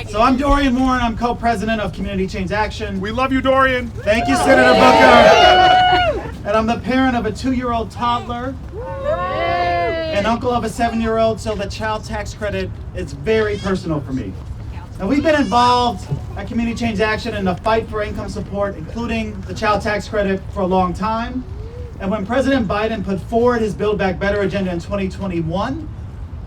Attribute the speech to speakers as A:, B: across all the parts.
A: So I'm Dorian Moore, and I'm co-president of Community Change Action.
B: We love you, Dorian.
A: Thank you, Senator Booker. And I'm the parent of a 2-year-old toddler and uncle of a 7-year-old, so the child tax credit is very personal for me. And we've been involved at Community Change Action in the fight for income support, including the child tax credit, for a long time. And when President Biden put forward his Build Back Better agenda in 2021,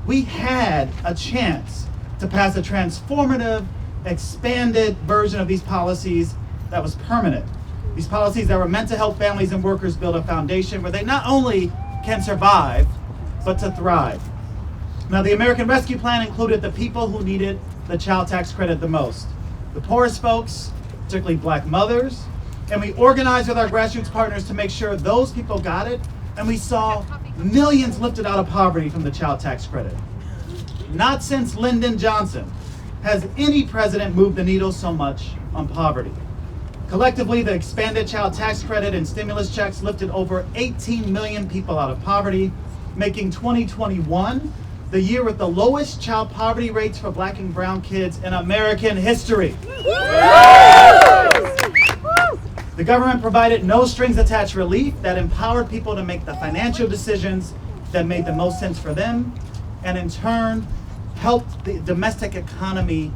A: we had a chance to pass a transformative, expanded version of these policies that was permanent. These policies that were meant to help families and workers build a foundation where they not only can survive, but to thrive. Now, the American Rescue Plan included the people who needed the child tax credit the most. The poorest folks, particularly black mothers, and we organized with our grassroots partners to make sure those people got it, and we saw millions lifted out of poverty from the child tax credit. Not since Lyndon Johnson has any president moved the needle so much on poverty. Collectively, the expanded child tax credit and stimulus checks lifted over 18 million people out of poverty, making 2021 the year with the lowest child poverty rates for black and brown kids in American history. The government provided no strings attached relief that empowered people to make the financial decisions that made the most sense for them, and in turn, helped the domestic economy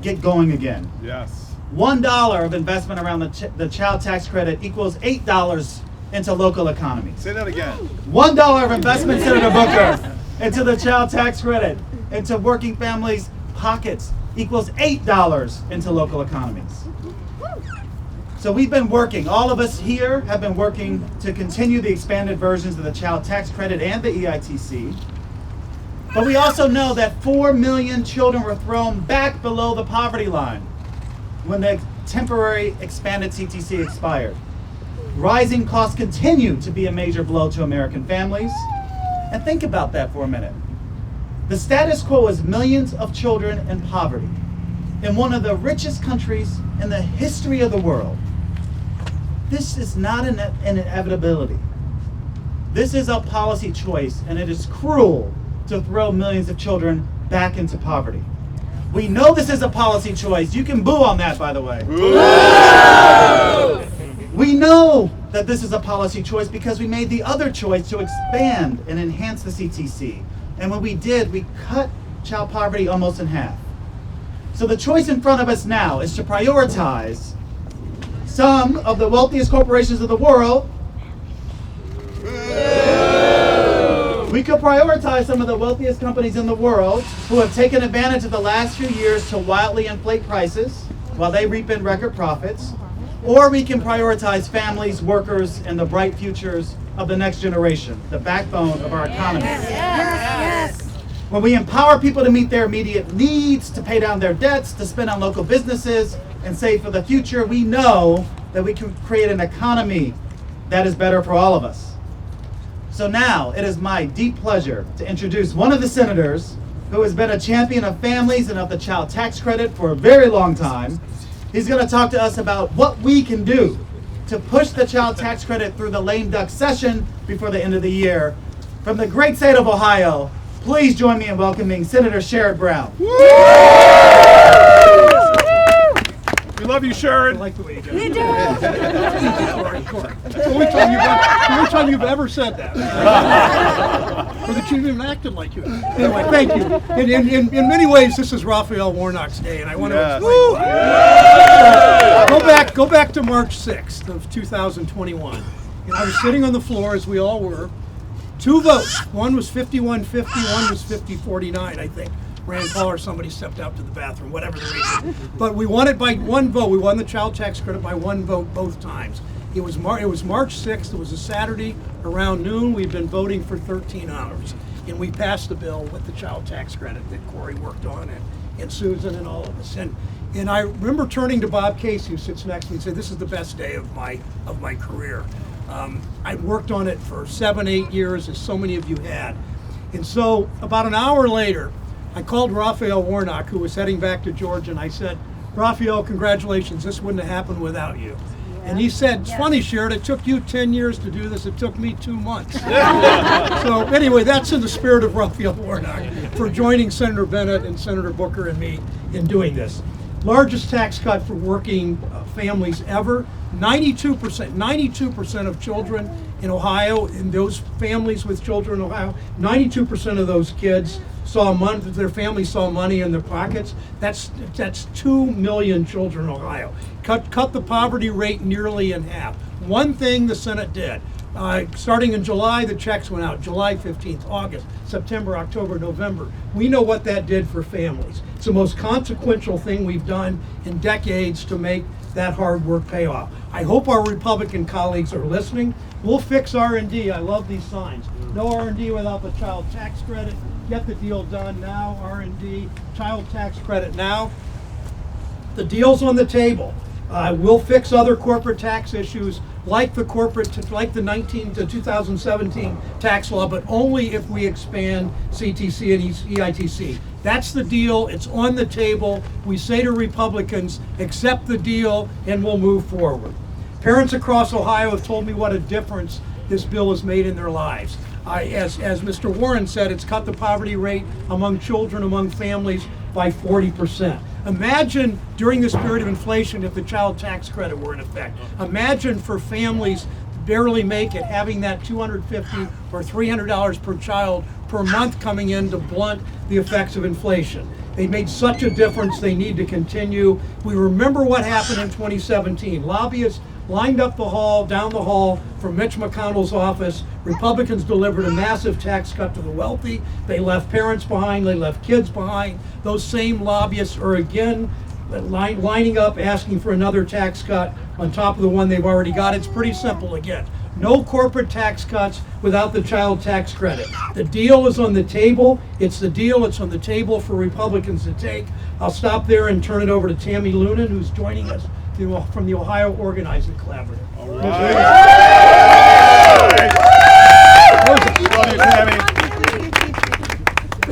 A: get going again.
B: Yes.
A: $1 of investment around the child tax credit equals $8 into local economies.
B: Say that again.
A: $1 of investment, Senator Booker, into the child tax credit, into working families' pockets equals $8 into local economies. So we've been working, all of us here have been working to continue the expanded versions of the child tax credit and the EITC. But we also know that 4 million children were thrown back below the poverty line when the temporary expanded CTC expired. Rising costs continue to be a major blow to American families. And think about that for a minute. The status quo is millions of children in poverty in one of the richest countries in the history of the world. This is not an inevitability. This is a policy choice, and it is cruel to throw millions of children back into poverty. We know this is a policy choice. You can boo on that, by the way. We know that this is a policy choice because we made the other choice to expand and enhance the CTC. And when we did, we cut child poverty almost in half. So the choice in front of us now is to prioritize some of the wealthiest corporations of the world. We could prioritize some of the wealthiest companies in the world who have taken advantage of the last few years to wildly inflate prices while they reap in record profits. Or we can prioritize families, workers, and the bright futures of the next generation, the backbone of our economy.
C: Yes.
A: When we empower people to meet their immediate needs, to pay down their debts, to spend on local businesses, and save for the future, we know that we can create an economy that is better for all of us. So now, it is my deep pleasure to introduce one of the senators who has been a champion of families and of the child tax credit for a very long time. He's going to talk to us about what we can do to push the child tax credit through the lame duck session before the end of the year. From the great state of Ohio, please join me in welcoming Senator Sherrod Brown.
B: We love you, Sherrod.
D: I like the way you do
C: We
D: it.
C: do.
D: Corey. It's the only time you've ever said that. Or that you've even acted like you. Anyway, thank you. In many ways, this is Raphael Warnock's day, and I want to explain why. Go back to March 6th of 2021. And I was sitting on the floor, as we all were. 2 votes. One was 51-50, one was 50-49, I think. Rand Paul or somebody stepped out to the bathroom, whatever the reason. But we won it by 1 vote. We won the child tax credit by 1 vote both times. It was March 6th. It was a Saturday around noon. We've been voting for 13 hours. And we passed the bill with the child tax credit that Cory worked on, and Susan and all of us. And I remember turning to Bob Casey, who sits next to me, and said, "This is the best day of my career." I worked on it for 7-8 years, as so many of you had. And so about an hour later, I called Raphael Warnock, who was heading back to Georgia, and I said, "Raphael, congratulations, this wouldn't have happened without you." And he said, "It's funny, Sherrod, it took you 10 years to do this, it took me 2 months." So anyway, that's in the spirit of Raphael Warnock. for joining Senator Bennet and Senator Booker and me in doing this. Largest tax cut for working families ever. 92% of children in Ohio, in those families with children in Ohio, 92% of those kids saw money, their families saw money in their pockets. That's 2 million children in Ohio. Cut the poverty rate nearly in half. One thing the Senate did, starting in July, the checks went out, July 15th, August, September, October, November. We know what that did for families. It's the most consequential thing we've done in decades to make that hard work pay off. I hope our Republican colleagues are listening. We'll fix R&D. I love these signs. No R&D without the child tax credit. Get the deal done now. R&D, child tax credit now. The deal's on the table. We'll fix other corporate tax issues like the 2017 tax law, but only if we expand CTC and EITC. That's the deal. It's on the table. We say to Republicans, accept the deal and we'll move forward. Parents across Ohio have told me what a difference this bill has made in their lives. As Mr. Warren said, it's cut the poverty rate among children, among families by 40%. Imagine during this period of inflation if the child tax credit were in effect. Imagine for families barely make it, having that $250 or $300 per child per month coming in to blunt the effects of inflation. They made such a difference, they need to continue. We remember what happened in 2017. Lobbyists lined up down the hall from Mitch McConnell's office. Republicans delivered a massive tax cut to the wealthy. They left parents behind, they left kids behind. Those same lobbyists are again lining up asking for another tax cut on top of the one they've already got. It's pretty simple again. No corporate tax cuts without the child tax credit. The deal is on the table. It's the deal. It's on the table for Republicans to take. I'll stop there and turn it over to Tammy Lunan, who's joining us from the Ohio Organizing Collaborative.
B: All right.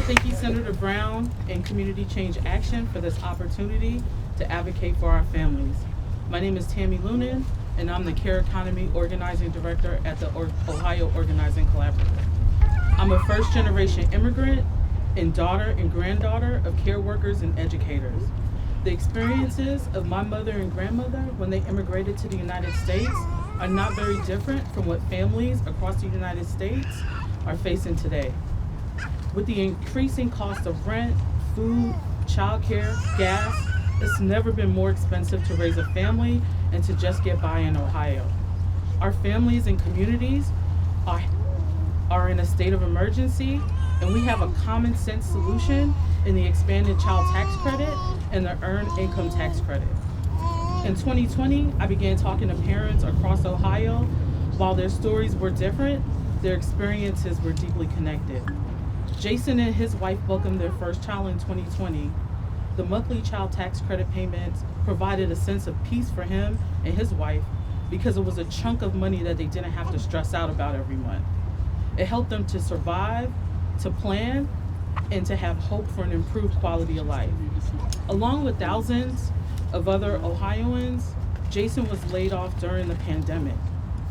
C: Thank you, Senator Brown and Community Change Action for this opportunity to advocate for our families. My name is Tammy Lunan, and I'm the Care Economy Organizing Director at the Ohio Organizing Collaborative. I'm a first-generation immigrant and daughter and granddaughter of care workers and educators. The experiences of my mother and grandmother when they immigrated to the United States are not very different from what families across the United States are facing today. With the increasing cost of rent, food, childcare, gas, it's never been more expensive to raise a family and to just get by in Ohio. Our families and communities are in a state of emergency, and we have a common sense solution in the expanded child tax credit and the earned income tax credit. In 2020, I began talking to parents across Ohio. While their stories were different, their experiences were deeply connected. Jason and his wife welcomed their first child in 2020. The monthly child tax credit payments provided a sense of peace for him and his wife because it was a chunk of money that they didn't have to stress out about every month. It helped them to survive, to plan, and to have hope for an improved quality of life. Along with thousands of other Ohioans, Jason was laid off during the pandemic.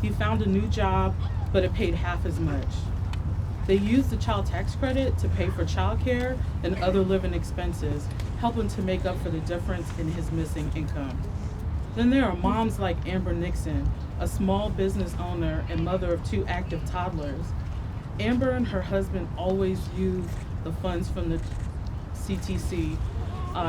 C: He found a new job, but it paid half as much. They used the child tax credit to pay for childcare and other living expenses, helping to make up for the difference in his missing income. Then there are moms like Amber Nixon, a small business owner and mother of 2 active toddlers. Amber and her husband always use the funds from the CTC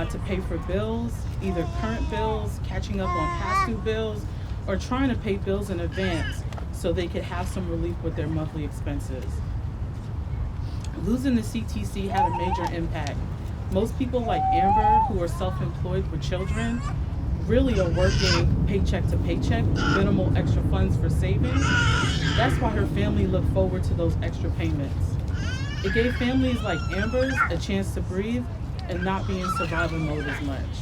C: to pay for bills, either current bills, catching up on past due bills, or trying to pay bills in advance so they could have some relief with their monthly expenses. Losing the CTC had a major impact. Most people like Amber, who are self-employed with children, really are working paycheck to paycheck with minimal extra funds for savings. That's why her family looked forward to those extra payments. It gave families like Amber's a chance to breathe and not be in survival mode as much.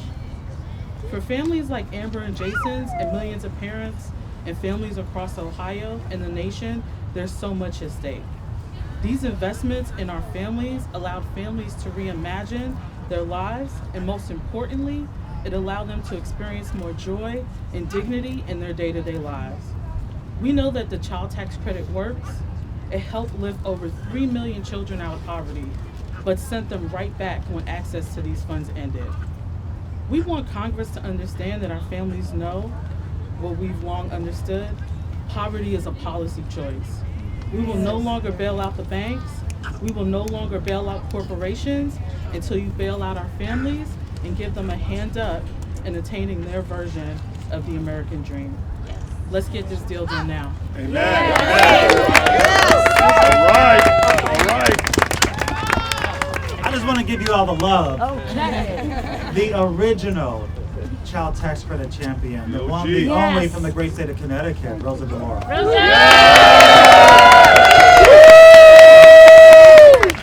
C: For families like Amber and Jason's and millions of parents and families across Ohio and the nation, there's so much at stake. These investments in our families allowed families to reimagine their lives, and most importantly, it allowed them to experience more joy and dignity in their day-to-day lives. We know that the child tax credit works. It helped lift over 3 million children out of poverty. but sent them right back when access to these funds ended. We want Congress to understand that our families know what we've long understood. Poverty is a policy choice. We will no longer bail out the banks. We will no longer bail out corporations until you bail out our families and give them a hand up in attaining their version of the American dream. Let's get this deal done now.
B: Amen. Yes. All right.
A: I just want to give you all the love.
E: Okay.
A: The original child tax credit champion, the one, the
E: Yes.
A: only from the great state of Connecticut, Rosa DeLauro.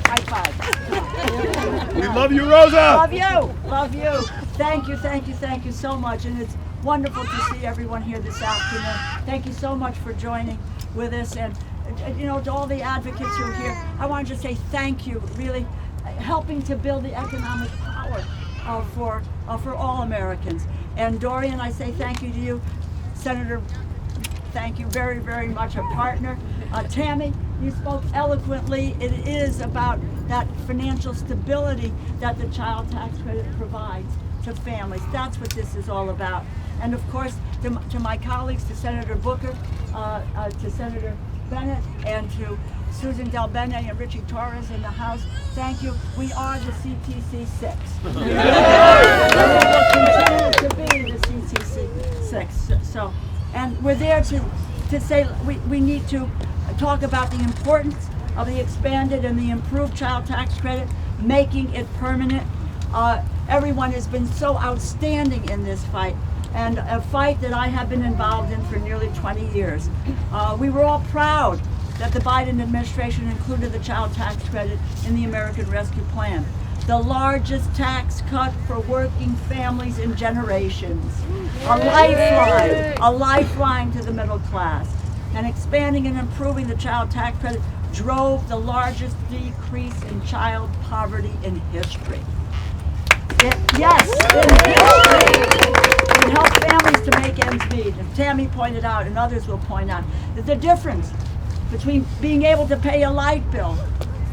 E: High five.
B: We love you, Rosa.
E: Love you. Love you. Thank you so much. And it's wonderful to see everyone here this afternoon. Thank you so much for joining with us. And, you know, to all the advocates who are here, I want to just say thank you, really helping to build the economic power for all Americans. And Dorian, I say thank you to you. Senator, thank you very, very much, a partner. Tammy, you spoke eloquently. It is about that financial stability that the child tax credit provides to families. That's what this is all about. And of course, to my colleagues, to Senator Booker, to Senator Bennet, and to Suzan DelBene and Ritchie Torres in the House, thank you. We are the CTC 6. We will continue to be the CTC 6. So, and we're there to say we need to talk about the importance of the expanded and the improved child tax credit, making it permanent. Everyone has been so outstanding in this fight, and a fight that I have been involved in for nearly 20 years. We were all proud that the Biden administration included the child tax credit in the American Rescue Plan, the largest tax cut for working families in generations, a lifeline to the middle class. And expanding and improving the child tax credit drove the largest decrease in child poverty in history. In history. It helped families to make ends meet. And Tammy pointed out, and others will point out, that the difference between being able to pay a light bill,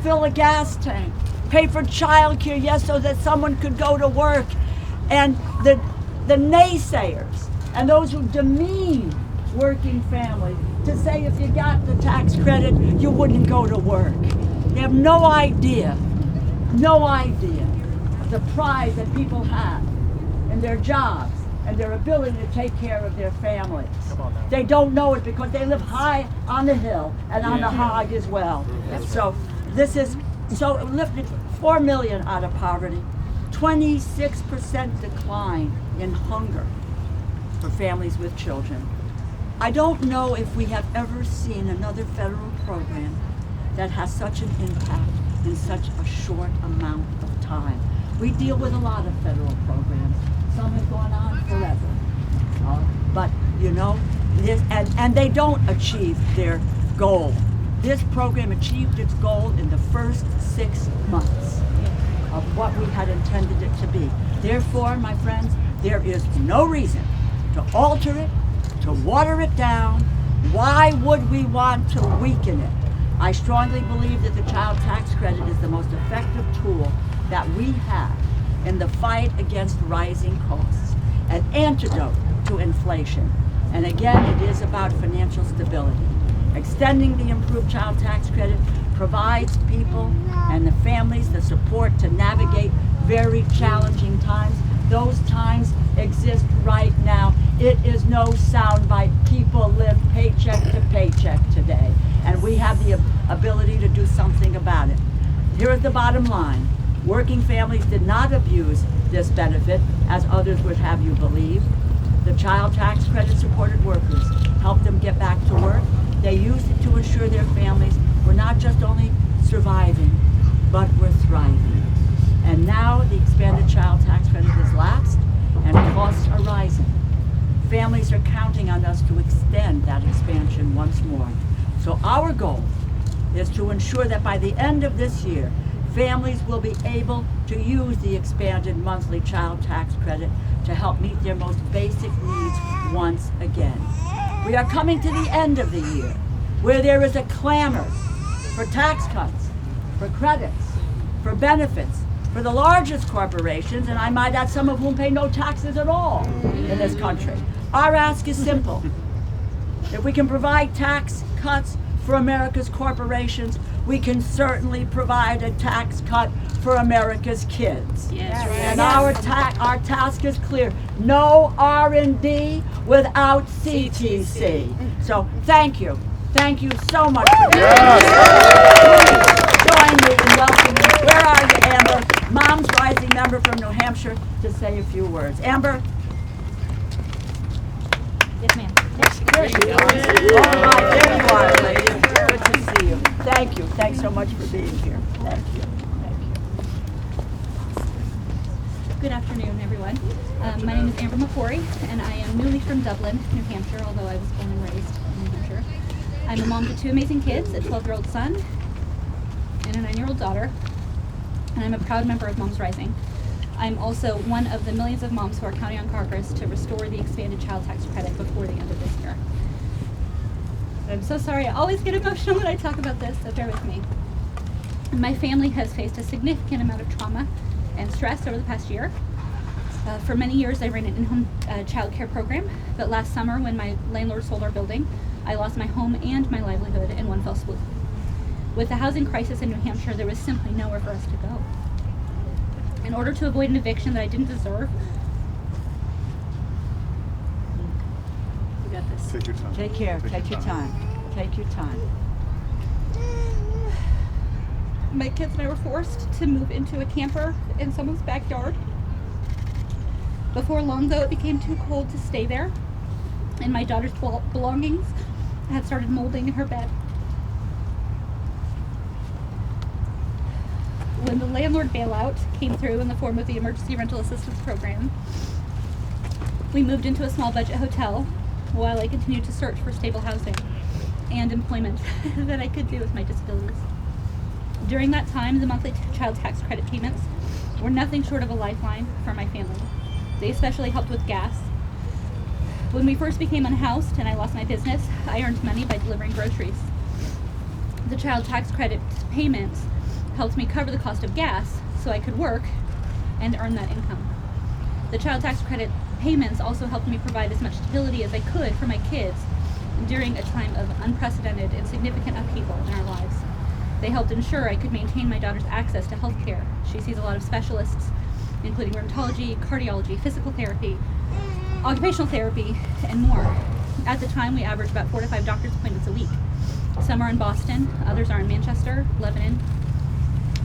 E: fill a gas tank, pay for childcare, yes, so that someone could go to work, and the naysayers and those who demean working families to say if you got the tax credit, you wouldn't go to work. They have no idea of the pride that people have in their jobs and their ability to take care of their families. They don't know it because they live high on the hill and on the hog as well. So this is so lifted 4 million out of poverty, 26% decline in hunger for families with children. I don't know if we have ever seen another federal program that has such an impact in such a short amount of time. We deal with a lot of federal programs. Some have gone on forever. But, you know, and they don't achieve their goal. This program achieved its goal in the first 6 months of what we had intended it to be. Therefore, my friends, there is no reason to alter it, to water it down. Why would we want to weaken it? I strongly believe that the child tax credit is the most effective tool that we have in the fight against rising costs, an antidote to inflation. And again, it is about financial stability. Extending the improved child tax credit provides people and the families the support to navigate very challenging times. Those times exist right now. It is no soundbite. People live paycheck to paycheck today, and we have the ability to do something about it. Here is the bottom line. Working families did not abuse this benefit, as others would have you believe. The child tax credit supported workers, helped them get back to work. They used it to ensure their families were not just only surviving, but were thriving. And now the expanded child tax credit has lapsed and costs are rising. Families are counting on us to extend that expansion once more. So our goal is to ensure that by the end of this year, families will be able to use the expanded monthly child tax credit to help meet their most basic needs once again. We are coming to the end of the year where there is a clamor for tax cuts, for credits, for benefits for the largest corporations, and I might add some of whom pay no taxes at all in this country. Our ask is simple. If we can provide tax cuts for America's corporations, we can certainly provide a tax cut for America's kids.
F: Yes.
E: And our task is clear. No R&D without CTC. So thank you. Thank you so much for being here. Join me in welcoming, where are you, Amber? MomsRising member from New Hampshire, to say a few words. Amber?
F: Yes, ma'am.
E: There she is. All right, there you are, lady. Good to see you. Thank you. Thanks so much for being here. Thank you. Thank you.
F: Good afternoon, everyone. My name is Amber McCory, and I am newly from Dublin, New Hampshire, although I was born and raised in New Hampshire. I'm a mom to two amazing kids, a 12-year-old son and a 9-year-old daughter, and I'm a proud member of MomsRising. I'm also one of the millions of moms who are counting on Congress to restore the expanded child tax credit before the end of this year. I'm so sorry, I always get emotional when I talk about this, so bear with me. My family has faced a significant amount of trauma and stress over the past year. For many years, I ran an in-home child care program, but last summer, when my landlord sold our building, I lost my home and my livelihood in one fell swoop. With the housing crisis in New Hampshire, there was simply nowhere for us to go. In order to avoid an eviction that I didn't deserve, you got this.
B: Take your time.
E: Take care. Take your time. Take your time.
F: My kids and I were forced to move into a camper in someone's backyard. Before long, though, it became too cold to stay there, and my daughter's belongings had started molding in her bed. When the landlord bailout came through in the form of the Emergency Rental Assistance Program, we moved into a small budget hotel while I continued to search for stable housing and employment that I could do with my disabilities. During that time, the monthly child tax credit payments were nothing short of a lifeline for my family. They especially helped with gas. When we first became unhoused and I lost my business, I earned money by delivering groceries. The child tax credit payments helped me cover the cost of gas so I could work and earn that income. The child tax credit payments also helped me provide as much stability as I could for my kids during a time of unprecedented and significant upheaval in our lives. They helped ensure I could maintain my daughter's access to health care. She sees a lot of specialists, including rheumatology, cardiology, physical therapy, occupational therapy, and more. At the time, we averaged about 4 to 5 doctor's appointments a week. Some are in Boston, others are in Manchester, Lebanon.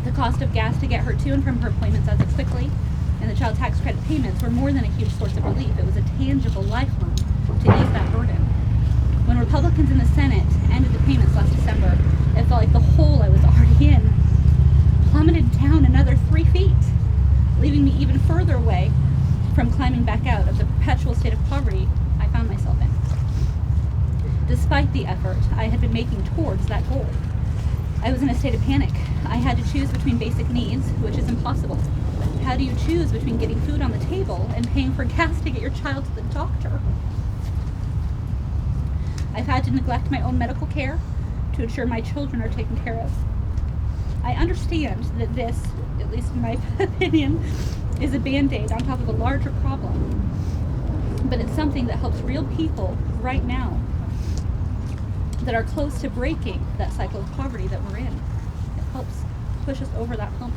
F: The cost of gas to get her to and from her appointments as quickly, and the child tax credit payments were more than a huge source of relief. It was a tangible lifeline to ease that burden. When Republicans in the Senate ended the payments last December, it felt like the hole I was already in plummeted down another 3 feet, leaving me even further away from climbing back out of the perpetual state of poverty I found myself in. Despite the effort I had been making towards that goal, I was in a state of panic. I had to choose between basic needs, which is impossible. How do you choose between getting food on the table and paying for gas to get your child to the doctor? I've had to neglect my own medical care to ensure my children are taken care of. I understand that this, at least in my opinion, is a Band-Aid on top of a larger problem. But it's something that helps real people right now that are close to breaking that cycle of poverty that we're in. It helps push us over that hump.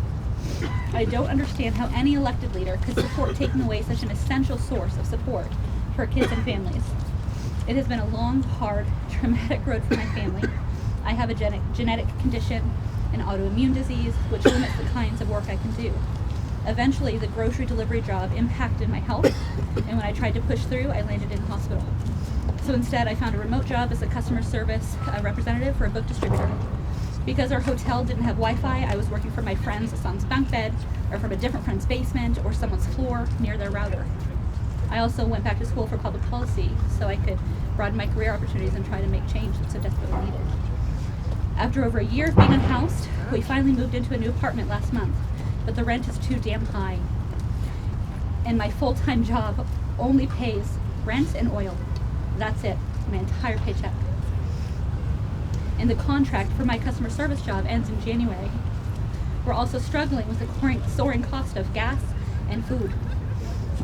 F: I don't understand how any elected leader could support taking away such an essential source of support for kids and families. It has been a long, hard, traumatic road for my family. I have a genetic condition, an autoimmune disease, which limits the kinds of work I can do. Eventually, the grocery delivery job impacted my health, and when I tried to push through, I landed in hospital. So instead, I found a remote job as a customer service representative for a book distributor. Because our hotel didn't have Wi-Fi, I was working from my friend's son's bunk bed, or from a different friend's basement, or someone's floor near their router. I also went back to school for public policy so I could broaden my career opportunities and try to make change that's so desperately needed. After over a year of being unhoused, we finally moved into a new apartment last month, but the rent is too damn high. And my full-time job only pays rent and oil. That's it, my entire paycheck. And the contract for my customer service job ends in January. We're also struggling with the soaring cost of gas and food.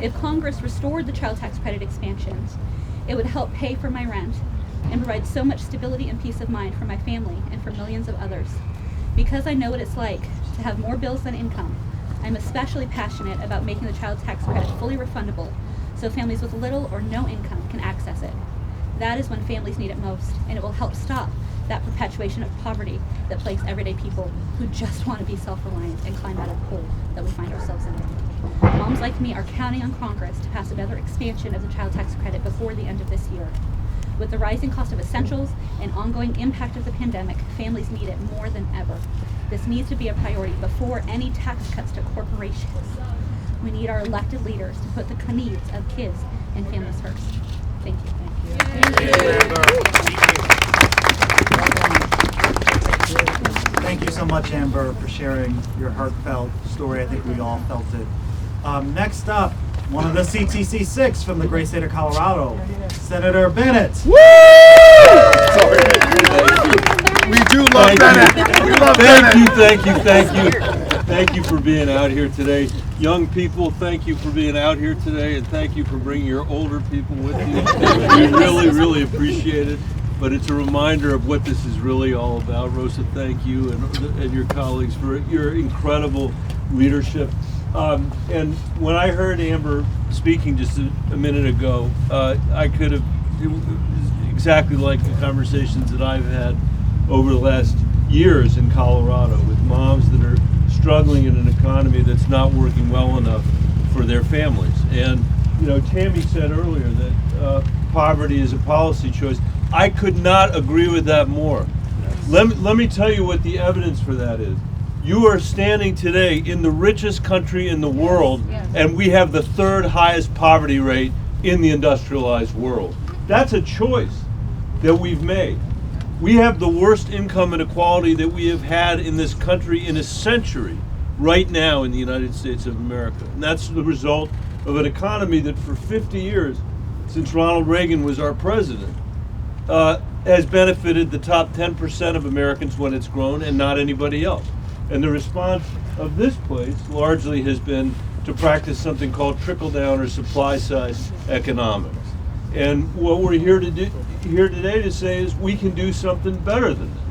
F: If Congress restored the child tax credit expansions, it would help pay for my rent and provide so much stability and peace of mind for my family and for millions of others. Because I know what it's like to have more bills than income, I'm especially passionate about making the child tax credit fully refundable so families with little or no income can access it. That is when families need it most, and it will help stop that perpetuation of poverty that plagues everyday people who just want to be self-reliant and climb out of the hole that we find ourselves in. Moms like me are counting on Congress to pass another expansion of the child tax credit before the end of this year. With the rising cost of essentials and ongoing impact of the pandemic, families need it more than ever. This needs to be a priority before any tax cuts to corporations. We need our elected leaders to put the needs of kids and families first. Thank you.
A: Thank you so much, Amber, for sharing your heartfelt story. I think we all felt it. Next up, one of the CTC6 from the great state of Colorado, Senator Bennet.
B: Woo! We do love Bennet. We love Bennet.
G: Thank you for being out here today. Young people, thank you for being out here today, and thank you for bringing your older people with you. We really, really appreciate it. But it's a reminder of what this is really all about. Rosa, thank you and your colleagues for your incredible leadership. And when I heard Amber speaking just a minute ago, I could have, it was exactly like the conversations that I've had over the last years in Colorado with moms that are struggling in an economy that's not working well enough for their families. And, you know, Tammy said earlier that poverty is a policy choice. I could not agree with that more. Let me tell you what the evidence for that is. You are standing today in the richest country in the world, and we have the third highest poverty rate in the industrialized world. That's a choice that we've made. We have the worst income inequality that we have had in this country in a century right now in the United States of America. And that's the result of an economy that for 50 years, since Ronald Reagan was our president, has benefited the top 10% of Americans when it's grown and not anybody else. And the response of this place largely has been to practice something called trickle-down or supply-side economics. And what we're here today to say is we can do something better than that.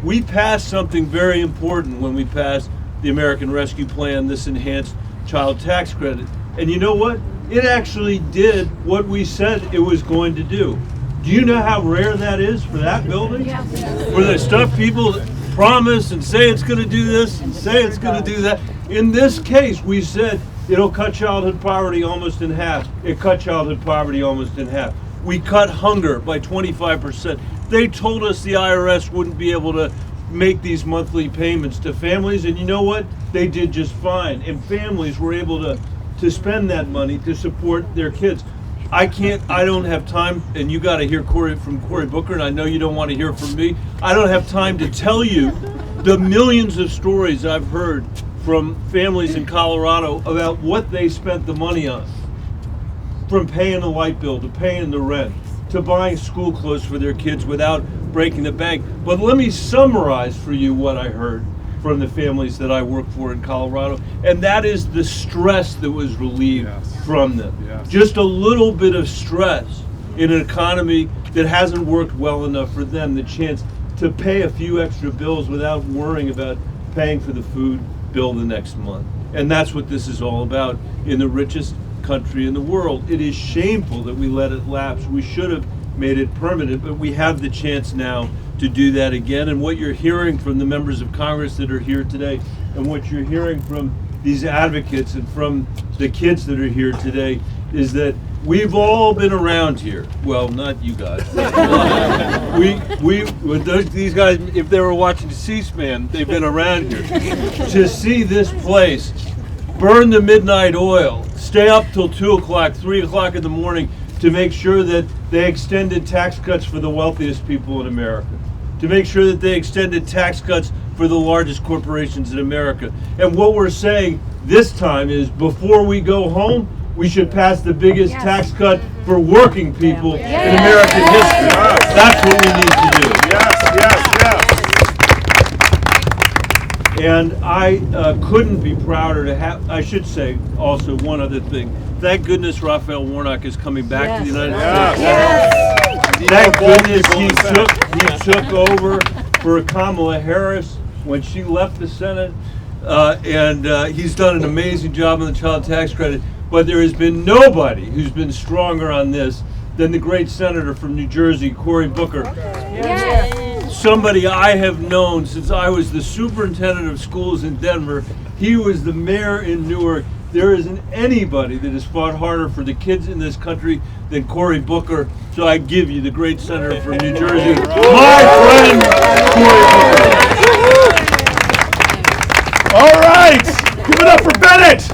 G: We passed something very important when we passed the American Rescue Plan, this enhanced child tax credit. And you know what? It actually did what we said it was going to do. Do you know how rare that is for that building? Where the stuff people promise and say it's going to do this and say it's going to do that. In this case, we said it'll cut childhood poverty almost in half. It cut childhood poverty almost in half. We cut hunger by 25%. They told us the IRS wouldn't be able to make these monthly payments to families, and you know what? They did just fine. And families were able to spend that money to support their kids. I don't have time, and you got to hear from Cory Booker, and I know you don't want to hear from me. I don't have time to tell you the millions of stories I've heard from families in Colorado about what they spent the money on. From paying the light bill, to paying the rent, to buying school clothes for their kids without breaking the bank. But let me summarize for you what I heard from the families that I work for in Colorado, and that is the stress that was relieved from them. Just a little bit of stress in an economy that hasn't worked well enough for them, the chance to pay a few extra bills without worrying about paying for the food bill the next month. And that's what this is all about in the richest country in the world. It is shameful that we let it lapse. We should have made it permanent, but we have the chance now to do that again. And what you're hearing from the members of Congress that are here today, and what you're hearing from these advocates and from the kids that are here today, is that we've all been around here. Well, not you guys. These guys, if they were watching C-SPAN, they've been around here to see this place burn the midnight oil, stay up till 2 o'clock, 3 o'clock in the morning to make sure that they extended tax cuts for the wealthiest people in America, to make sure that they extended tax cuts for the largest corporations in America. And what we're saying this time is, before we go home, we should pass the biggest tax cut for working people in American history. That's what we need to do. And I couldn't be prouder to have, I should say also one other thing. Thank goodness Raphael Warnock is coming back to the United States.
B: Yes.
G: Thank goodness he took over for Kamala Harris when she left the Senate. And he's done an amazing job on the child tax credit. But there has been nobody who's been stronger on this than the great senator from New Jersey, Cory Booker. Somebody I have known since I was the superintendent of schools in Denver. He was the mayor in Newark. There isn't anybody that has fought harder for the kids in this country than Cory Booker. So I give you the great senator from New Jersey, my friend, Cory Booker.
B: All right, give it up for Bennet.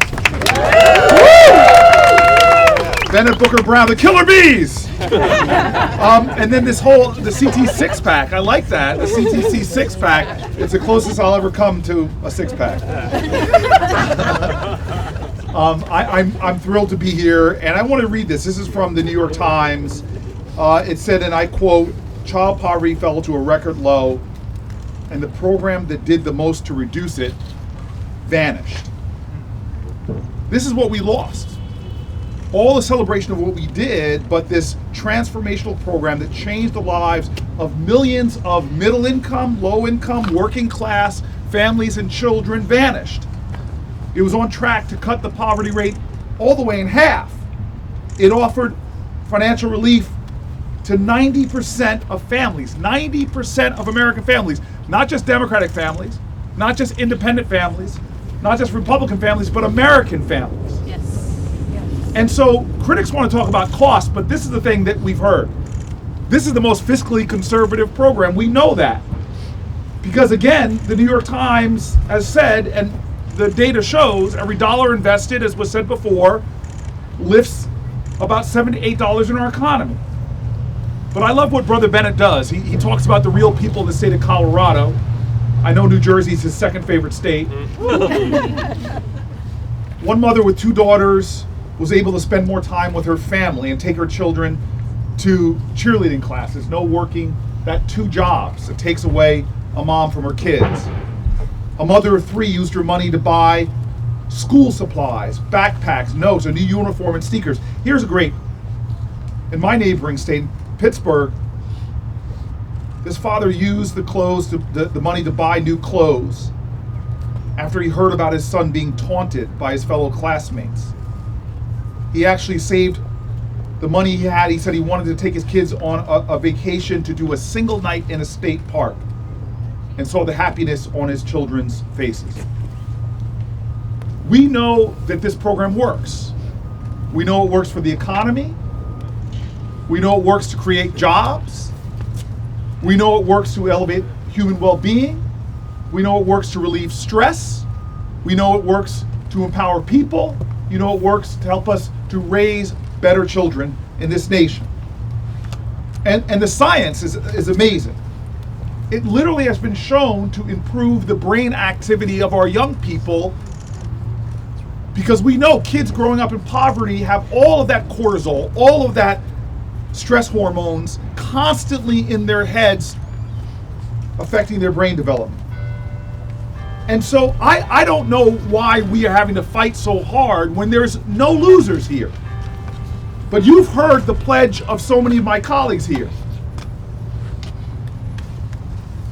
B: Bennet, Booker, Brown, the Killer Bees. And then the CT six-pack. I like that. The CTC six-pack. It's the closest I'll ever come to a six-pack. I'm thrilled to be here, and I want to read this. This is from the New York Times. It said, and I quote, "Child poverty fell to a record low, and the program that did the most to reduce it vanished." This is what we lost. All the celebration of what we did, but this transformational program that changed the lives of millions of middle income, low income, working class families and children vanished. It was on track to cut the poverty rate all the way in half. It offered financial relief to 90% of families, 90% of American families, not just Democratic families, not just independent families, not just Republican families, but American families.
F: Yes.
B: And so critics want to talk about cost, but this is the thing that we've heard. This is the most fiscally conservative program. We know that. Because again, the New York Times has said, and the data shows, every dollar invested, as was said before, lifts about $7 to $8 in our economy. But I love what Brother Bennet does. He talks about the real people in the state of Colorado. I know New Jersey is his second favorite state. One mother with 2 daughters was able to spend more time with her family and take her children to cheerleading classes. No working, that 2 jobs. It takes away a mom from her kids. A mother of 3 used her money to buy school supplies, backpacks, notes, a new uniform, and sneakers. Here's a great, in my neighboring state, Pittsburgh, this father used the money to buy new clothes after he heard about his son being taunted by his fellow classmates. He actually saved the money he had. He said he wanted to take his kids on a vacation to do a single night in a state park, and saw the happiness on his children's faces. We know that this program works. We know it works for the economy. We know it works to create jobs. We know it works to elevate human well-being. We know it works to relieve stress. We know it works to empower people. You know it works to help us to raise better children in this nation. And the science is amazing. It literally has been shown to improve the brain activity of our young people, because we know kids growing up in poverty have all of that cortisol, all of that stress hormones constantly in their heads, affecting their brain development. And so I don't know why we are having to fight so hard when there's no losers here. But you've heard the pledge of so many of my colleagues here.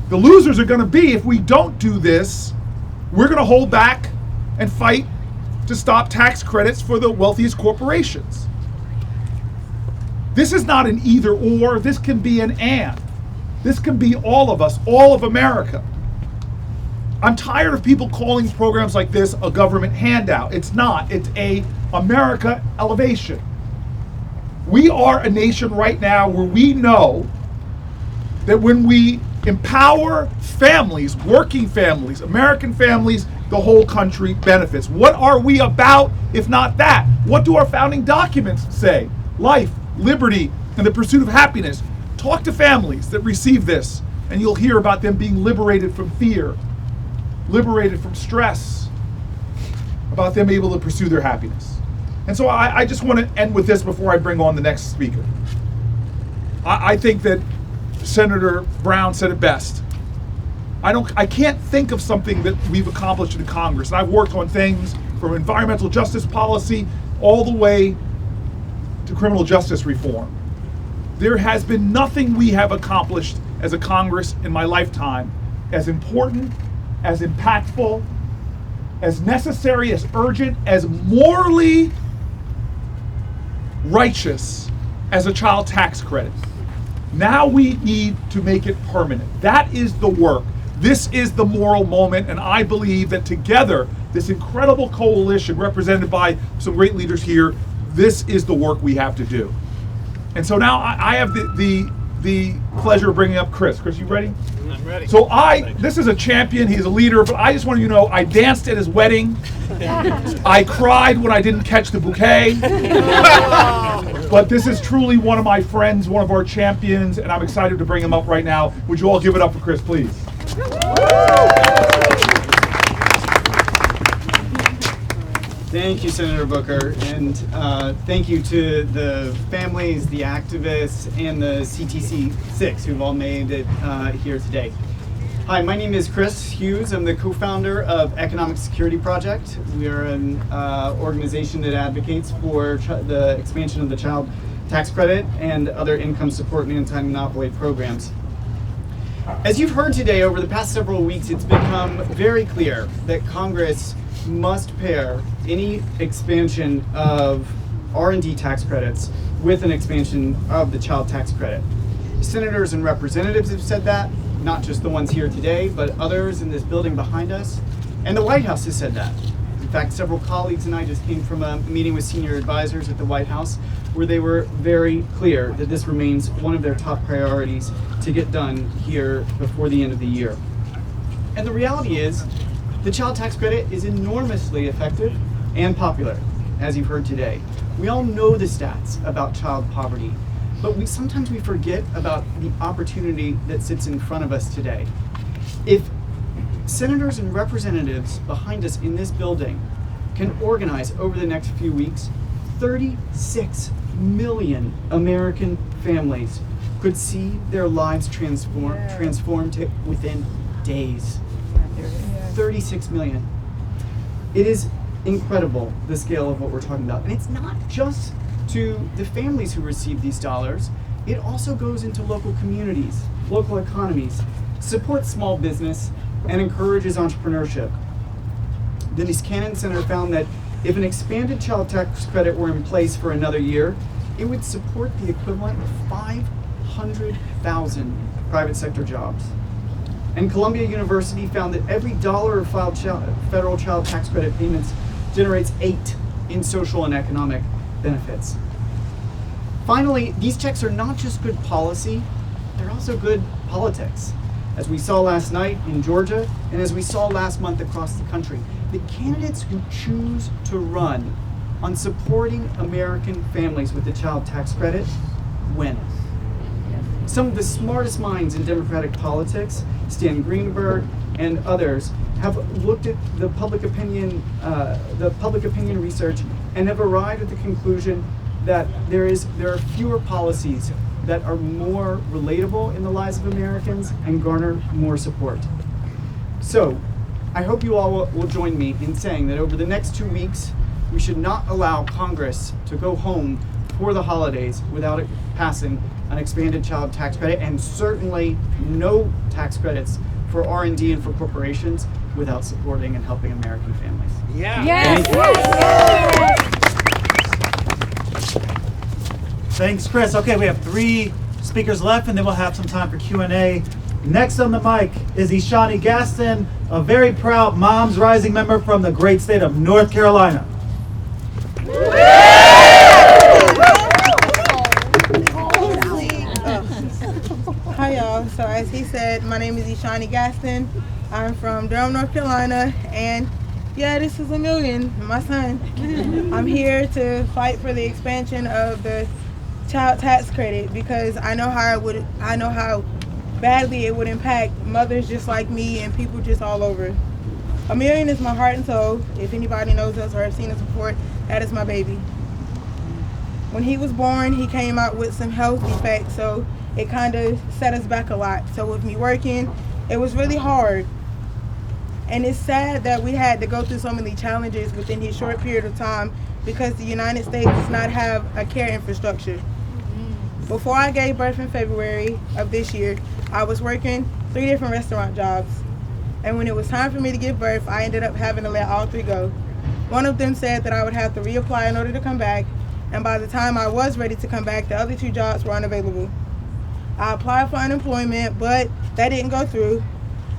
B: The losers are going to be, if we don't do this, we're going to hold back and fight to stop tax credits for the wealthiest corporations. This is not an either or, this can be an and. This can be all of us, all of America. I'm tired of people calling programs like this a government handout. It's not, it's a America elevation. We are a nation right now where we know that when we empower families, working families, American families, the whole country benefits. What are we about if not that? What do our founding documents say? Life, liberty, and the pursuit of happiness. Talk to families that receive this, and you'll hear about them being liberated from fear, liberated from stress, about them able to pursue their happiness. And so I just want to end with this before I bring on the next speaker. I think that Senator Brown said it best. I can't think of something that we've accomplished in Congress. And I've worked on things from environmental justice policy all the way to criminal justice reform. There has been nothing we have accomplished as a Congress in my lifetime as important, as impactful, as necessary, as urgent, as morally righteous as a child tax credit. Now we need to make it permanent. That is the work. This is the moral moment, and I believe that together, this incredible coalition represented by some great leaders here, this is the work we have to do. And so now I have the pleasure of bringing up Chris. Chris, you ready?
H: I'm ready.
B: So this is a champion, he's a leader, but I just want you to know, I danced at his wedding. I cried when I didn't catch the bouquet. But this is truly one of my friends, one of our champions, and I'm excited to bring him up right now. Would you all give it up for Chris, please?
H: Thank you, Senator Booker, and thank you to the families, the activists, and the CTC6 who've all made it here today. Hi, my name is Chris Hughes. I'm the co-founder of Economic Security Project. We are an organization that advocates for the expansion of the child tax credit and other income support and anti-monopoly programs. As you've heard today, over the past several weeks, it's become very clear that Congress must pair any expansion of R&D tax credits with an expansion of the child tax credit. Senators and representatives have said that, not just the ones here today, but others in this building behind us. And the White House has said that. In fact, several colleagues and I just came from a meeting with senior advisors at the White House where they were very clear that this remains one of their top priorities to get done here before the end of the year. And the reality is, the child tax credit is enormously effective and popular, as you've heard today. We all know the stats about child poverty, but sometimes we forget about the opportunity that sits in front of us today. If senators and representatives behind us in this building can organize over the next few weeks, 36 million American families could see their lives transformed within days. 36 million. It is incredible, the scale of what we're talking about. And it's not just to the families who receive these dollars, it also goes into local communities, local economies, supports small business, and encourages entrepreneurship. The Niskanen Center found that if an expanded child tax credit were in place for another year, it would support the equivalent of 500,000 private sector jobs. And Columbia University found that every dollar of federal child tax credit payments generates 8 in social and economic benefits. Finally, these checks are not just good policy, they're also good politics. As we saw last night in Georgia, and as we saw last month across the country, the candidates who choose to run on supporting American families with the child tax credit win. Some of the smartest minds in Democratic politics, Stan Greenberg and others, have looked at the public opinion research and have arrived at the conclusion that there are fewer policies that are more relatable in the lives of Americans and garner more support. So, I hope you all will join me in saying that over the next 2 weeks, we should not allow Congress to go home for the holidays without it passing an expanded child tax credit, and certainly no tax credits for R&D and for corporations without supporting and helping American families.
I: Yeah.
E: Yes.
A: Thanks, Chris. Okay, we have 3 speakers left, and then we'll have some time for Q&A. Next on the mic is Ishani Gaston, a very proud Moms Rising member from the great state of North Carolina.
I: Hi y'all, so as he said, my name is Ishani Gaston. I'm from Durham, North Carolina, and yeah, this is $1 million, my son. I'm here to fight for the expansion of the child tax credit because I know how badly it would impact mothers just like me and people just all over. $1 million is my heart and soul. If anybody knows us or have seen us before, that is my baby. When he was born, he came out with some health defects, so it kind of set us back a lot. So with me working It was really hard. And it's sad that we had to go through so many challenges within his short period of time because the United States does not have a care infrastructure. Before I gave birth in February of this year, I was working 3 different restaurant jobs. And when it was time for me to give birth, I ended up having to let all 3 go. One of them said that I would have to reapply in order to come back, and by the time I was ready to come back, the other 2 jobs were unavailable. I applied for unemployment, but that didn't go through.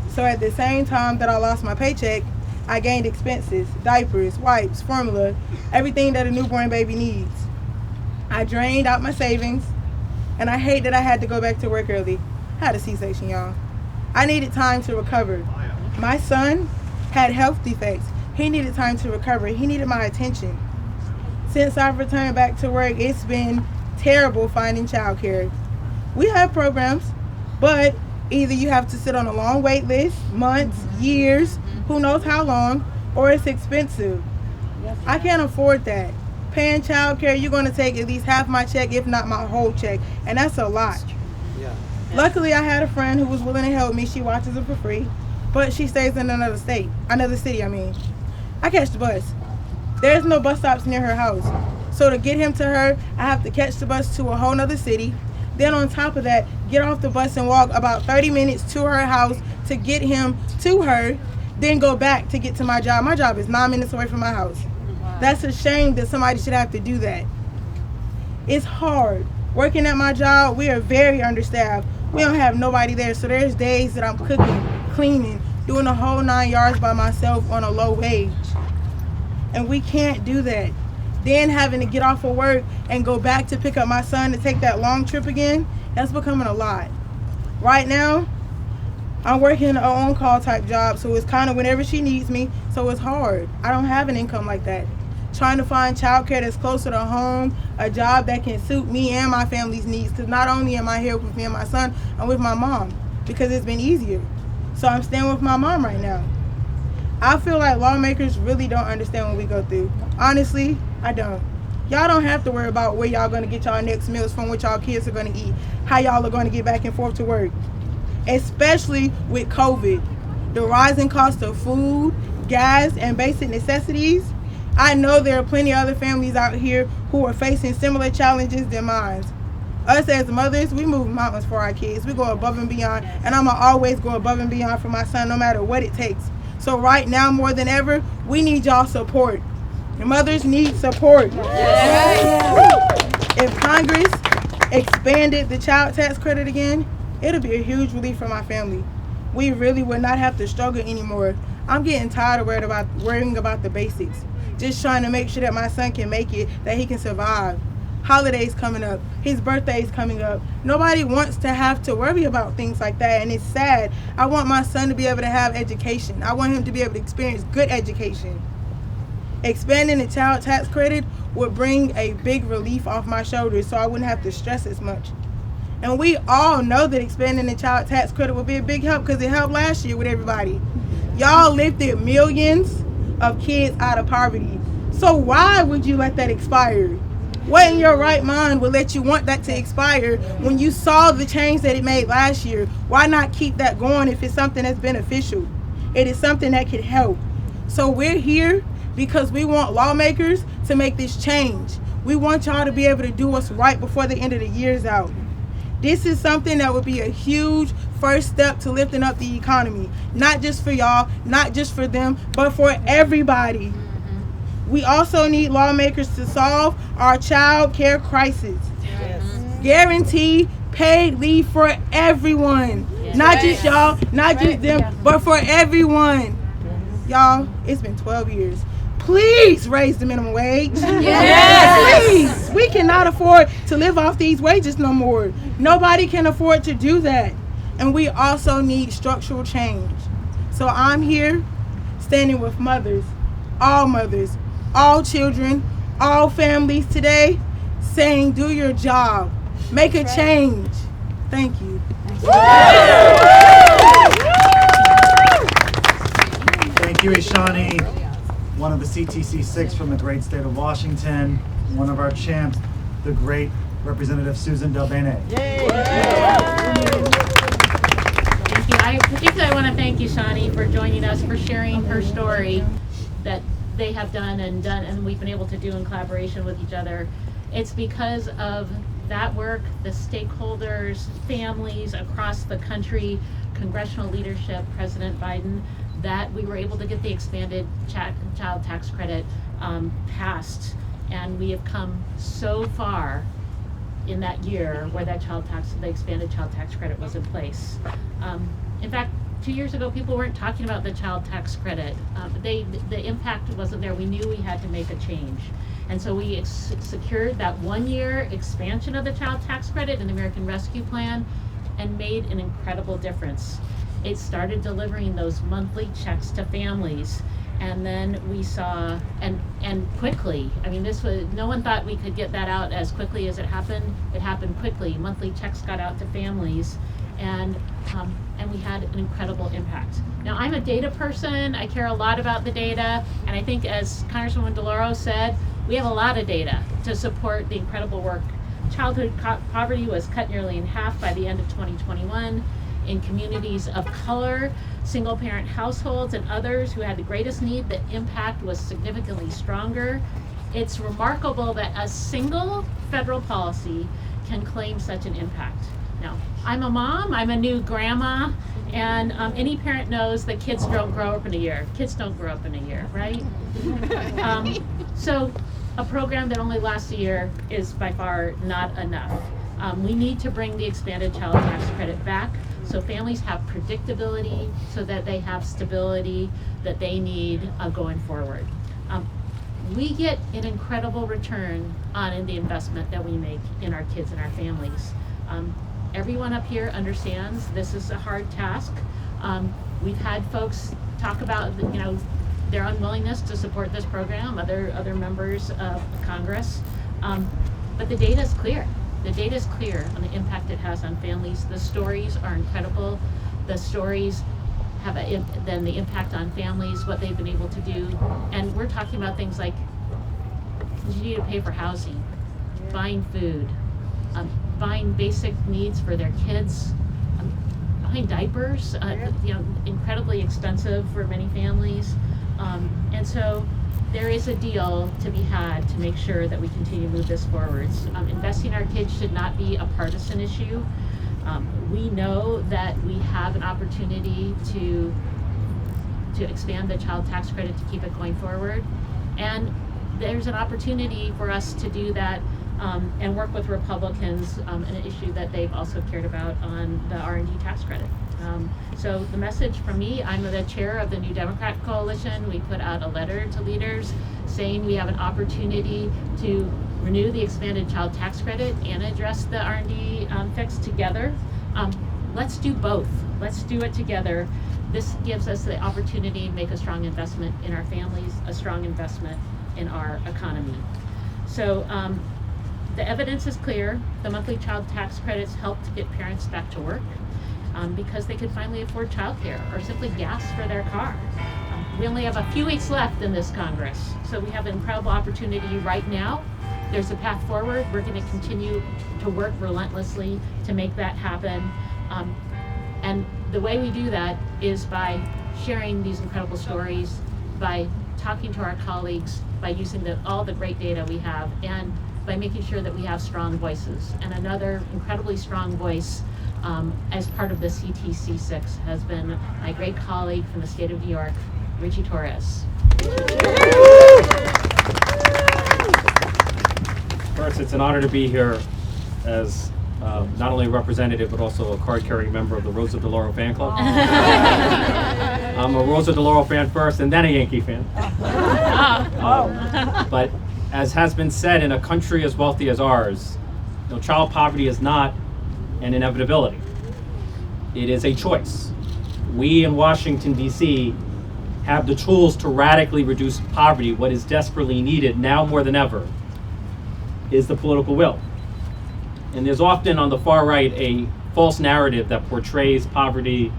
I: So at the same time that I lost my paycheck, I gained expenses, diapers, wipes, formula, everything that a newborn baby needs. I drained out my savings, and I hate that I had to go back to work early. I had a C-section, y'all. I needed time to recover. My son had health defects. He needed time to recover. He needed my attention. Since I've returned back to work, it's been terrible finding childcare. We have programs, but either you have to sit on a long wait list, months, years, who knows how long, or it's expensive. I can't afford that. Paying childcare, you're going to take at least half my check, if not my whole check, and that's a lot. Luckily, I had a friend who was willing to help me. She watches it for free, but she stays in another city. I catch the bus. There's no bus stops near her house. So to get him to her, I have to catch the bus to a whole nother city. Then on top of that, get off the bus and walk about 30 minutes to her house to get him to her, then go back to get to my job. My job is 9 minutes away from my house. That's a shame that somebody should have to do that. It's hard. Working at my job, we are very understaffed. We don't have nobody there, so there's days that I'm cooking, cleaning, doing the whole 9 yards by myself on a low wage. And we can't do that. Then having to get off of work and go back to pick up my son to take that long trip again, that's becoming a lot. Right now, I'm working an on-call type job, so it's kind of whenever she needs me, so it's hard. I don't have an income like that. Trying to find childcare that's closer to home, a job that can suit me and my family's needs, because not only am I here with me and my son, I'm with my mom, because it's been easier. So I'm staying with my mom right now. I feel like lawmakers really don't understand what we go through. Honestly, I don't. Y'all don't have to worry about where y'all gonna get y'all next meals from, what y'all kids are gonna eat, how y'all are gonna get back and forth to work. Especially with COVID, the rising cost of food, gas, and basic necessities. I know there are plenty of other families out here who are facing similar challenges than mine. Us as mothers, we move mountains for our kids. We go above and beyond, and I'm gonna always go above and beyond for my son, no matter what it takes. So right now, more than ever, we need y'all support. The mothers need support. If Congress expanded the child tax credit again, it'll be a huge relief for my family. We really would not have to struggle anymore. I'm getting tired of worrying about the basics. Just trying to make sure that my son can make it, that he can survive. Holidays coming up, his birthday's coming up. Nobody wants to have to worry about things like that, and it's sad. I want my son to be able to have education. I want him to be able to experience good education. Expanding the child tax credit would bring a big relief off my shoulders, so I wouldn't have to stress as much. And we all know that expanding the child tax credit would be a big help because it helped last year with everybody. Y'all lifted millions of kids out of poverty. So why would you let that expire? What in your right mind would let you want that to expire when you saw the change that it made last year? Why not keep that going if it's something that's beneficial? It is something that could help. So we're here because we want lawmakers to make this change. We want y'all to be able to do what's right before the end of the year's out. This is something that would be a huge first step to lifting up the economy. Not just for y'all, not just for them, but for everybody. We also need lawmakers to solve our child care crisis. Yes. Guarantee paid leave for everyone. Yes. Not just y'all, not just them, but for everyone. Y'all, it's been 12 years. Please raise the minimum wage. Yes. Please. We cannot afford to live off these wages no more. Nobody can afford to do that. And we also need structural change. So I'm here standing with mothers, all children, all families today, saying do your job. Make a change. Thank you.
A: Thank you, Ishani, one of the CTC6 from the great state of Washington, one of our champs, the great Representative Suzan DelBene.
F: Thank you.
J: I particularly want to thank you, Shani, for joining us, for sharing her story that they have done, and we've been able to do in collaboration with each other. It's because of that work, the stakeholders, families across the country, congressional leadership, President Biden, that we were able to get the expanded child tax credit passed. And we have come so far in that year where that the expanded child tax credit was in place. In fact, 2 years ago, people weren't talking about the child tax credit. The impact wasn't there. We knew we had to make a change. And so we secured that 1 year expansion of the child tax credit in the American Rescue Plan and made an incredible difference. It started delivering those monthly checks to families. And then we saw, and quickly, I mean, no one thought we could get that out as quickly as it happened. It happened quickly. Monthly checks got out to families, and we had an incredible impact. Now, I'm a data person. I care a lot about the data, and I think, as Congresswoman DeLauro said, we have a lot of data to support the incredible work. Childhood poverty was cut nearly in half by the end of 2021. In communities of color, single-parent households, and others who had the greatest need, the impact was significantly stronger. It's remarkable that a single federal policy can claim such an impact. Now, I'm a mom, I'm a new grandma, and any parent knows that kids don't grow up in a year. Kids don't grow up in a year, right? So a program that only lasts a year is by far not enough. We need to bring the expanded child tax credit back so families have predictability, so that they have stability that they need going forward. We get an incredible return on the investment that we make in our kids and our families. Everyone up here understands this is a hard task. We've had folks talk about, their unwillingness to support this program, other members of Congress, but the data is clear. The data is clear on the impact it has on families. The stories are incredible. The stories have then the impact on families, what they've been able to do. And we're talking about things like continue to pay for housing, buying food, buying basic needs for their kids, buying diapers, incredibly expensive for many families. And so there is a deal to be had to make sure that we continue to move this forwards. Investing in our kids should not be a partisan issue. We know that we have an opportunity to expand the child tax credit to keep it going forward. And there's an opportunity for us to do that and work with Republicans in an issue that they've also cared about on the R&D tax credit. So the message from me, I'm the chair of the New Democrat Coalition. We put out a letter to leaders saying we have an opportunity to renew the expanded child tax credit and address the R&D fix together. Let's do both. Let's do it together. This gives us the opportunity to make a strong investment in our families, a strong investment in our economy. So the evidence is clear. The monthly child tax credits help to get parents back to work because they could finally afford childcare or simply gas for their car. We only have a few weeks left in this Congress, so we have an incredible opportunity right now. There's a path forward. We're going to continue to work relentlessly to make that happen. And the way we do that is by sharing these incredible stories, by talking to our colleagues, by using all the great data we have, and by making sure that we have strong voices. And another incredibly strong voice as part of the CTC6 has been my great colleague from the state of New York, Ritchie Torres.
K: First, it's an honor to be here as not only a representative, but also a card-carrying member of the Rosa DeLauro fan club. I'm a Rosa DeLauro fan first, and then a Yankee fan. But as has been said, in a country as wealthy as ours, child poverty is not an inevitability. It is a choice. We in Washington, D.C. have the tools to radically reduce poverty. What is desperately needed now more than ever is the political will. And there's often on the far right a false narrative that portrays poverty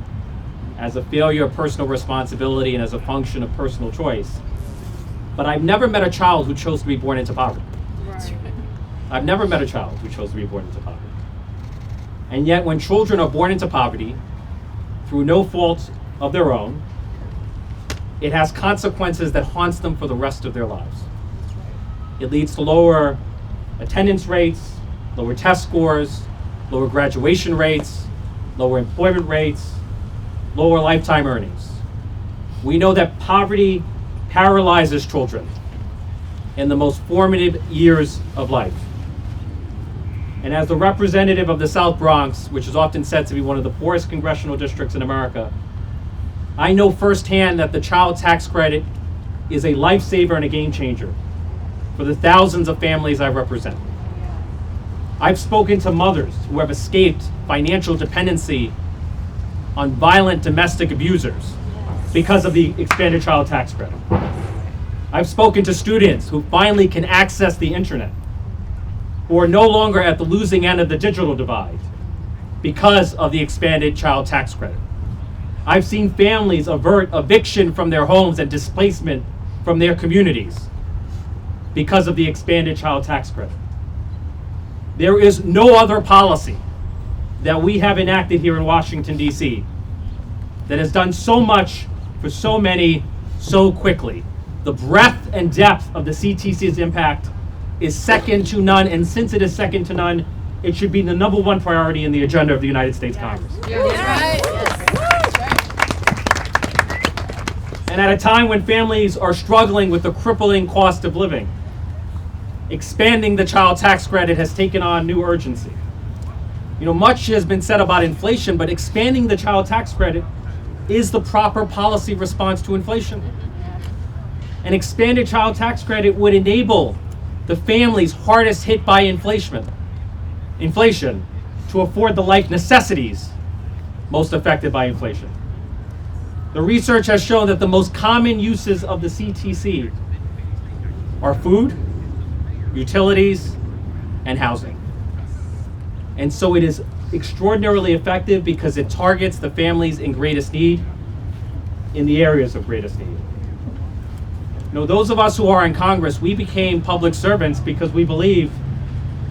K: as a failure of personal responsibility and as a function of personal choice. But I've never met a child who chose to be born into poverty. Right. I've never met a child who chose to be born into poverty. And yet when children are born into poverty, through no fault of their own, it has consequences that haunts them for the rest of their lives. It leads to lower attendance rates, lower test scores, lower graduation rates, lower employment rates, lower lifetime earnings. We know that poverty paralyzes children in the most formative years of life. And as the representative of the South Bronx, which is often said to be one of the poorest congressional districts in America, I know firsthand that the child tax credit is a lifesaver and a game changer for the thousands of families I represent. I've spoken to mothers who have escaped financial dependency on violent domestic abusers because of the expanded child tax credit. I've spoken to students who finally can access the internet, who are no longer at the losing end of the digital divide because of the expanded child tax credit. I've seen families avert eviction from their homes and displacement from their communities because of the expanded child tax credit. There is no other policy that we have enacted here in Washington, D.C. that has done so much for so many so quickly. The breadth and depth of the CTC's impact is second to none, and since it is second to none, it should be the number one priority in the agenda of the United States Congress. And at a time when families are struggling with the crippling cost of living, expanding the child tax credit has taken on new urgency. You know, much has been said about inflation, but expanding the child tax credit is the proper policy response to inflation. An expanded child tax credit would enable the families hardest hit by inflation to afford the life necessities most affected by inflation. The research has shown that the most common uses of the CTC are food, utilities, and housing. And so it is extraordinarily effective because it targets the families in greatest need in the areas of greatest need. You know, those of us who are in Congress, we became public servants because we believe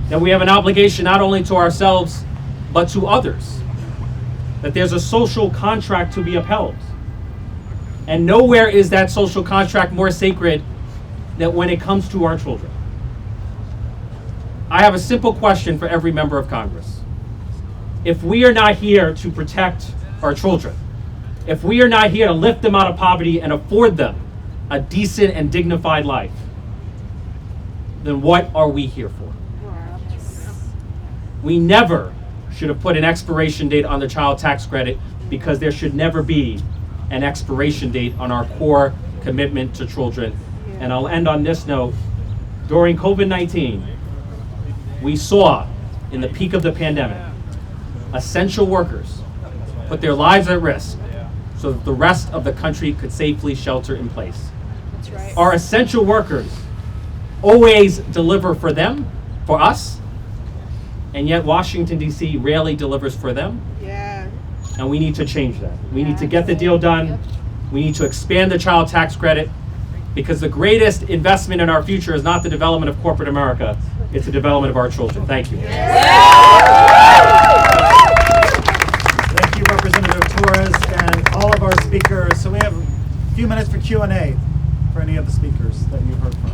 K: that we have an obligation not only to ourselves, but to others. That there's a social contract to be upheld. And nowhere is that social contract more sacred than when it comes to our children. I have a simple question for every member of Congress. If we are not here to protect our children, if we are not here to lift them out of poverty and afford them a decent and dignified life, then what are we here for? We never should have put an expiration date on the child tax credit because there should never be an expiration date on our core commitment to children. And I'll end on this note. During COVID-19, we saw in the peak of the pandemic, essential workers put their lives at risk so that the rest of the country could safely shelter in place. That's right. Our essential workers always deliver for them, for us, and yet Washington, D.C. rarely delivers for them. Yeah. And we need to change that. We need to get the deal done. We need to expand the child tax credit because the greatest investment in our future is not the development of corporate America, it's the development of our children. Thank you.
A: Thank you, Representative Torres, and all of our speakers. So we have a few minutes for Q&A for any of the speakers that you heard from.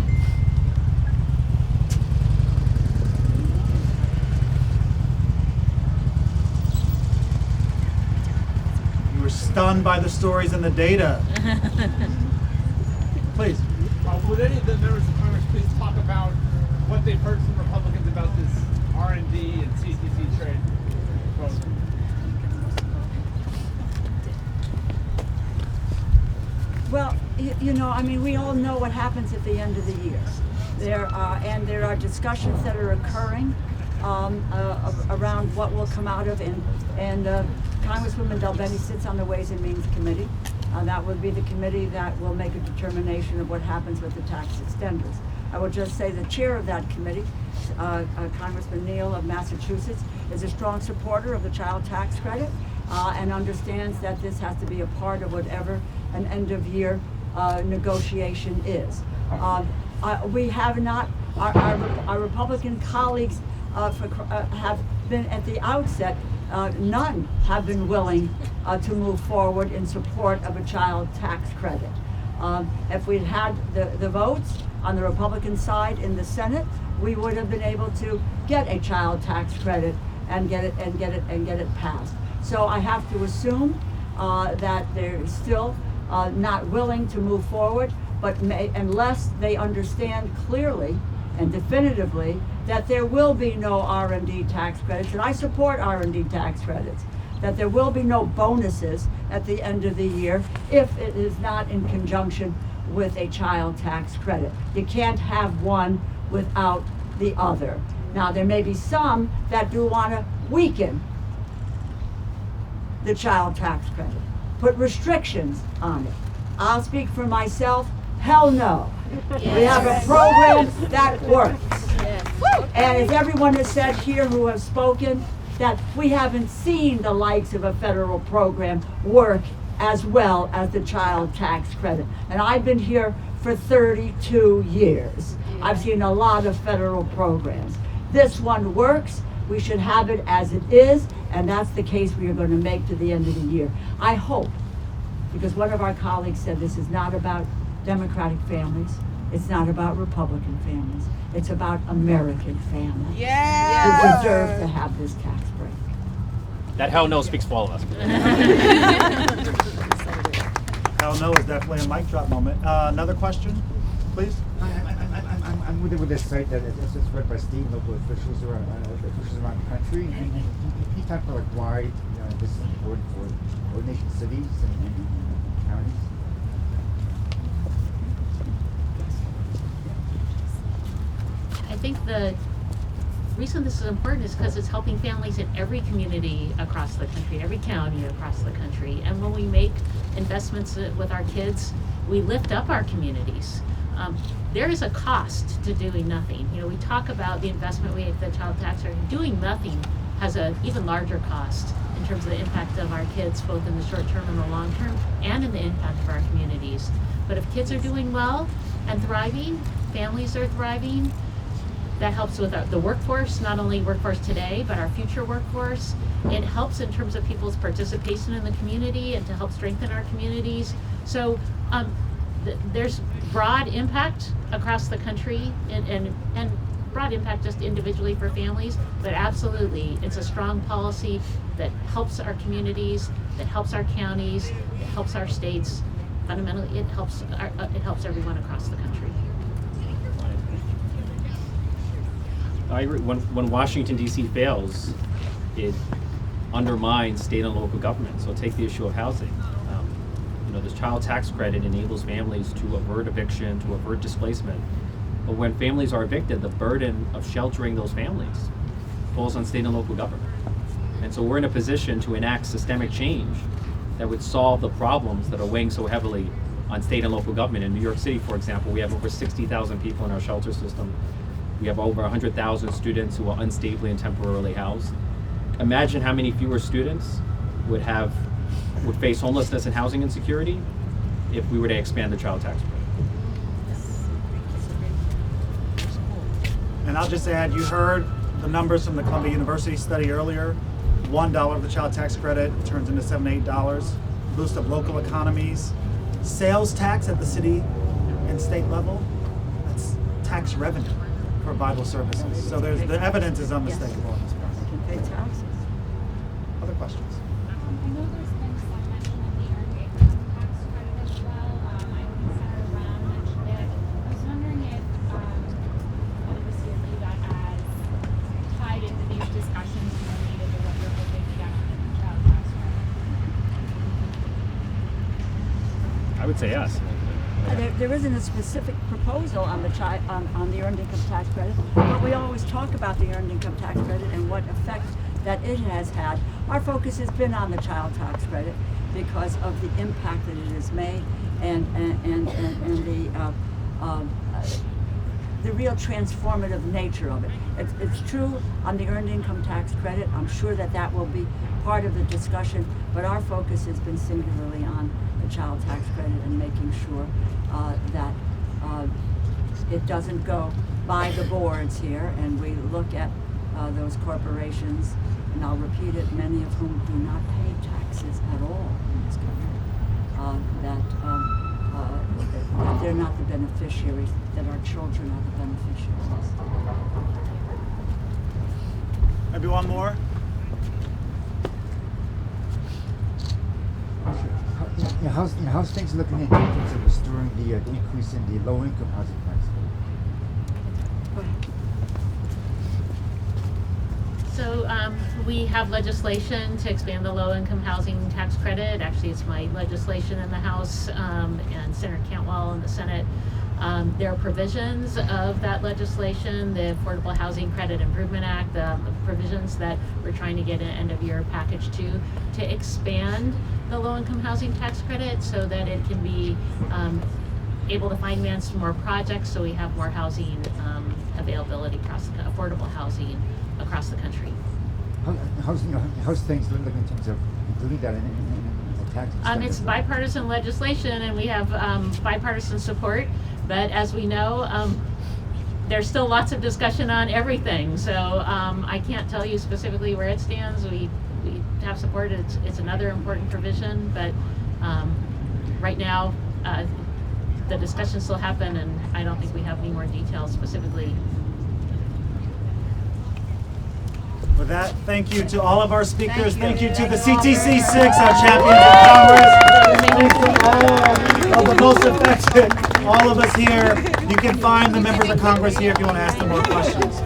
A: You were stunned by the stories and the data. Please.
L: Would any of the members of Congress please talk about what they've heard from Republicans about this R&D and CTC trade proposal?
E: Well, you know, I mean, we all know what happens at the end of the year. There are discussions that are occurring around what will come out of, and Congresswoman DelBene sits on the Ways and Means Committee. That would be the committee that will make a determination of what happens with the tax extenders. I will just say the chair of that committee, Congressman Neal of Massachusetts, is a strong supporter of the child tax credit and understands that this has to be a part of whatever an end-of-year negotiation is. We have not, our Republican colleagues have been at the outset none have been willing to move forward in support of a child tax credit. If we'd had the votes on the Republican side in the Senate, we would have been able to get a child tax credit and get it passed. So I have to assume that they're still not willing to move forward, but unless they understand clearly and definitively that there will be no R&D tax credits, and I support R&D tax credits, that there will be no bonuses at the end of the year if it is not in conjunction with a child tax credit. You can't have one without the other. Now, there may be some that do want to weaken the child tax credit, put restrictions on it. I'll speak for myself, hell no. We have a program that works. And as everyone has said here who have spoken, that we haven't seen the likes of a federal program work as well as the child tax credit. And I've been here for 32 years. I've seen a lot of federal programs. This one works. We should have it as it is, and that's the case we are going to make to the end of the year. I hope, because one of our colleagues said this is not about Democratic families, it's not about Republican families, it's about American families who deserve to have this tax break.
K: That hell no speaks for all of us.
A: Hell no is definitely a mic drop moment. Another question, please?
M: I'm with this site that it's read by state and local officials around the country, and he talked about why this is important for nation cities and counties.
J: I think the reason this is important is because it's helping families in every community across the country, every county across the country. And when we make investments with our kids, we lift up our communities. There is a cost to doing nothing. We talk about the investment we make, the child tax credit. Doing nothing has an even larger cost in terms of the impact of our kids, both in the short term and the long term, and in the impact of our communities. But if kids are doing well and thriving, families are thriving, that helps with the workforce, not only workforce today, but our future workforce. It helps in terms of people's participation in the community and to help strengthen our communities. So there's broad impact across the country and broad impact just individually for families, but absolutely it's a strong policy that helps our communities, that helps our counties, that helps our states. Fundamentally, it helps everyone across the country.
K: I agree. When Washington, D.C. fails, it undermines state and local government. So take the issue of housing. This child tax credit enables families to avert eviction, to avert displacement. But when families are evicted, the burden of sheltering those families falls on state and local government. And so we're in a position to enact systemic change that would solve the problems that are weighing so heavily on state and local government. In New York City, for example, we have over 60,000 people in our shelter system. We have over 100,000 students who are unstably and temporarily housed. Imagine how many fewer students would face homelessness and housing insecurity if we were to expand the child tax credit.
A: And I'll just add, you heard the numbers from the Columbia University study earlier. $1 of the child tax credit turns into $7 to $8. Boost of local economies. Sales tax at the city and state level, that's tax revenue for Bible services. So the evidence is unmistakable on this part.
E: They can pay taxes.
A: Other questions?
N: I know there's been some mention of the R&D tax credit as well. I think Senator Brown mentioned it. I was wondering if this year you got as tied into these discussions related to what you're hoping to get on the child tax credit.
K: I would say yes.
E: There isn't a specific proposal on the earned income tax credit, but we always talk about the earned income tax credit and what effect that it has had. Our focus has been on the child tax credit because of the impact that it has made and the real transformative nature of it. It's true on the earned income tax credit. I'm sure that will be part of the discussion, but our focus has been singularly on the child tax credit and making sure that it doesn't go by the boards here, and we look at those corporations and I'll repeat it, many of whom do not pay taxes at all in this country, that they're not the beneficiaries, that our children are the beneficiaries.
A: Maybe one more?
M: How's things looking in terms of restoring the increase in the low-income housing tax?
J: So we have legislation to expand the low-income housing tax credit. Actually, it's my legislation in the House and Senator Cantwell in the Senate. There are provisions of that legislation, the Affordable Housing Credit Improvement Act, the provisions that we're trying to get an end-of-year package to expand the low-income housing tax credit so that it can be able to finance more projects, so we have more housing availability across the, affordable housing across the country.
M: How's things looking in terms of including that in the tax?
J: It's bipartisan legislation, and we have bipartisan support. But as we know, there's still lots of discussion on everything. So I can't tell you specifically where it stands. We have support. It's another important provision, but right now the discussions still happen, and I don't think we have any more details specifically.
A: With that, thank you to all of our speakers. Thank you to the CTC6, our champions in Congress. Thanks to all of the most affected, all of us here. You can find the members of Congress here if you want to ask them more questions.